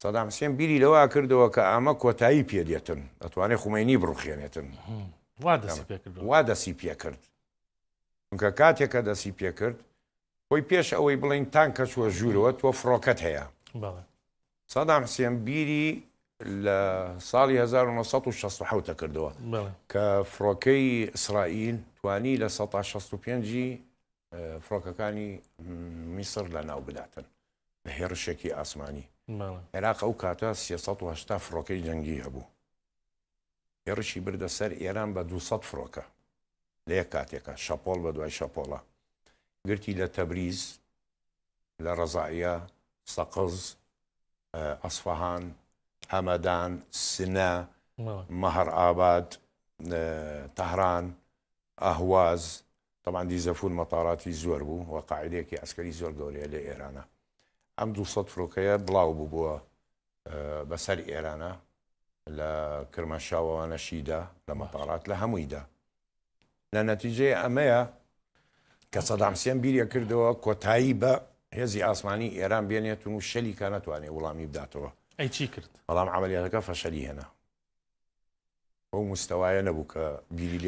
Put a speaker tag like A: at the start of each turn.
A: سەدام حوسێن بیری لەوە کردەوە کە ئەمە کۆتایی پێدێتن دەتوانێت خومینی بڕوخێنێتن وا دەسی پێ کرد چونکە کاتێکە دەسی پێ کرد خۆی پێش ئەوەی بڵین تانکە چوە ژوورەوە تۆ فڕۆکەت هەیە سەدام حوسێن بیری لە ساڵی 1960 کردەوە کە فڕۆکەی ئیسرائیل توانی لە 1965 فڕۆکەکانی میسر لە ناو بداتن بە هێرشێکی ئاسمانی عێراق ئەو کاتە 380 فڕۆکەی جەنگی هەبوو هێرشی بردە سەر ئێران بە 200 فڕۆکە لە یەک کاتێکە شەپۆڵ بە دوای شەپۆڵە گرتی لە تەبریز لە ڕەزائیە سەقز ئەسفەهان هەمەدان سنە مەهەر ئاباد تەهران ئەهواز طبعا دیزەفون مەتاڕاتی زۆر بوو و قاعدەیەکی عسکەری زۆر گەورەیە لە ئێرانە ئەم 200 فڕۆکەیە بڵاو بوو بووە بەسەر ئێرانە لە کرمەشاوەوانەشیدا لە مەتاڕات لە هەموویدا لە نەتیجەی ئەمەیە کە سەدام حوسێن بیریە کردەوە کۆتایی بە هێزی ئاسمانی ئێران بێنێتون و شەلی کە نەتوانێت وەڵامی بداتەوە
B: ئەی چی کرد؟
A: بەڵام عەمەلیاتەکە فەشەلی هێنا بەو مستەوایە نەبوو کە بیری